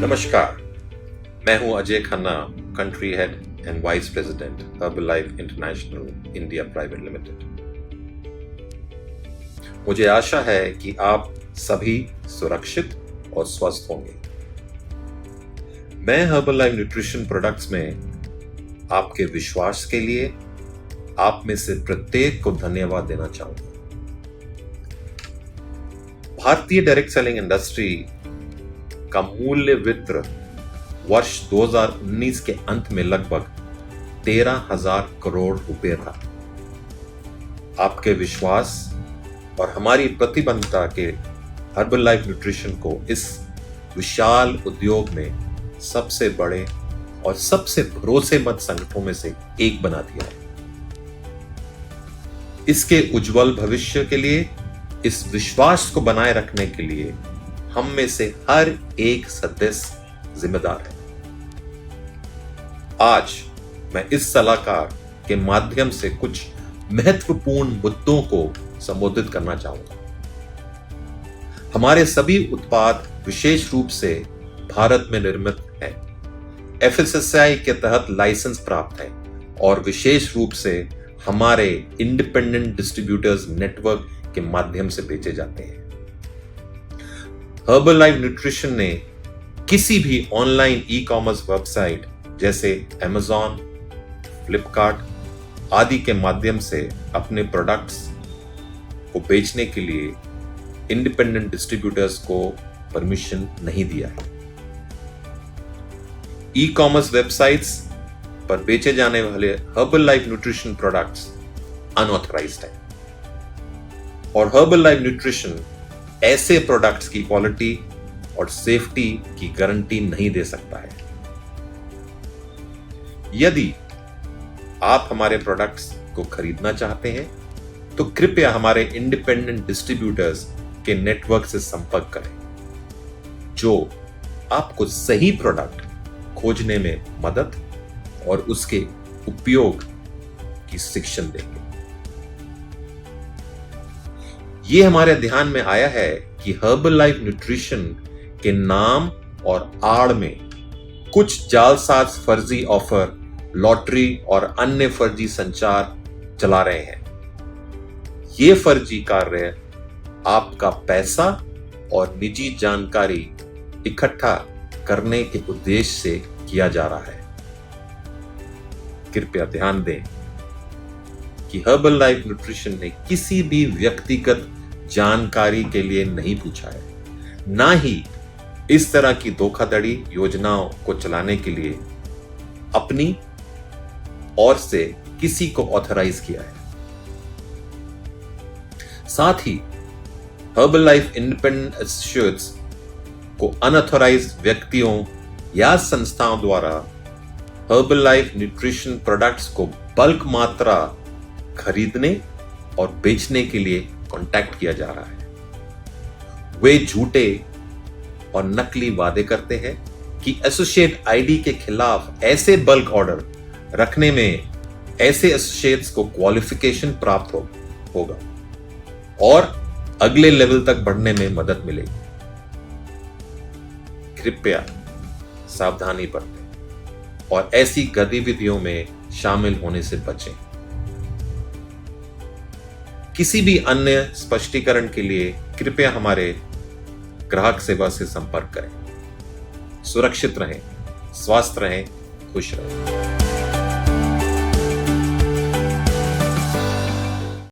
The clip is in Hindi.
नमस्कार, मैं हूं Ajay Khanna, country head and vice president Herbalife international India private limited. मुझे आशा है कि आप सभी सुरक्षित और स्वस्थ होंगे। मैं हर्बलाइफ न्यूट्रिशन प्रोडक्ट्स में आपके विश्वास के लिए आप में से प्रत्येक को धन्यवाद देना चाहूंगा। भारतीय डायरेक्ट सेलिंग इंडस्ट्री का मूल्य वित्त वर्ष 2019 के अंत में लगभग 13,000 करोड़ रुपए था। आपके विश्वास और हमारी प्रतिबद्धता के हर्बलाइफ न्यूट्रिशन को इस विशाल उद्योग में सबसे बड़े और सबसे भरोसेमंद संगठनों में से एक बना दिया है। इसके उज्जवल भविष्य के लिए, इस विश्वास को बनाए रखने के लिए हम में से हर एक सदस्य जिम्मेदार है। आज मैं इस सलाहकार के माध्यम से कुछ महत्वपूर्ण मुद्दों को संबोधित करना चाहूंगा। हमारे सभी उत्पाद विशेष रूप से भारत में निर्मित हैं, FSSAI के तहत लाइसेंस प्राप्त है और विशेष रूप से हमारे इंडिपेंडेंट डिस्ट्रीब्यूटर्स नेटवर्क के माध्यम से बेचे जाते हैं। हर्बलाइफ न्यूट्रिशन ने किसी भी ऑनलाइन ई-कॉमर्स वेबसाइट जैसे Amazon, फ्लिपकार्ट आदि के माध्यम से अपने प्रोडक्ट्स को बेचने के लिए इंडिपेंडेंट डिस्ट्रीब्यूटर्स को परमिशन नहीं दिया है। ई-कॉमर्स वेबसाइट्स पर बेचे जाने वाले हर्बलाइफ न्यूट्रिशन प्रोडक्ट्स अनऑथराइज्ड है और हर्बलाइफ न्यूट्रिशन ऐसे प्रोडक्ट्स की क्वालिटी और सेफ्टी की गारंटी नहीं दे सकता है। यदि आप हमारे प्रोडक्ट्स को खरीदना चाहते हैं तो कृपया हमारे इंडिपेंडेंट डिस्ट्रीब्यूटर्स के नेटवर्क से संपर्क करें, जो आपको सही प्रोडक्ट खोजने में मदद और उसके उपयोग की शिक्षण देंगे। ये हमारे ध्यान में आया है कि हर्बलाइफ न्यूट्रिशन के नाम और आड़ में कुछ जालसाज फर्जी ऑफर, लॉटरी और अन्य फर्जी संचार चला रहे हैं। ये फर्जी कार्य आपका पैसा और निजी जानकारी इकट्ठा करने के उद्देश्य से किया जा रहा है। कृपया ध्यान दें कि हर्बलाइफ न्यूट्रिशन ने किसी भी व्यक्तिगत जानकारी के लिए नहीं पूछा है, ना ही इस तरह की धोखाधड़ी योजनाओं को चलाने के लिए अपनी ओर से किसी को ऑथराइज किया है। साथ ही हर्बलाइफ इंडिपेंडेंट एसोसिएट्स को अनऑथराइज्ड व्यक्तियों या संस्थाओं द्वारा हर्बलाइफ न्यूट्रिशन प्रोडक्ट्स को बल्क मात्रा खरीदने और बेचने के लिए कांटेक्ट किया जा रहा है। वे झूठे और नकली वादे करते हैं कि एसोसिएट आईडी के खिलाफ ऐसे बल्क ऑर्डर रखने में ऐसे एसोसिएट्स को क्वालिफिकेशन प्राप्त होगा और अगले लेवल तक बढ़ने में मदद मिलेगी। कृपया सावधानी बरतें और ऐसी गतिविधियों में शामिल होने से बचें। किसी भी अन्य स्पष्टीकरण के लिए कृपया हमारे ग्राहक सेवा से संपर्क करें। सुरक्षित रहें, स्वस्थ रहें, खुश रहें।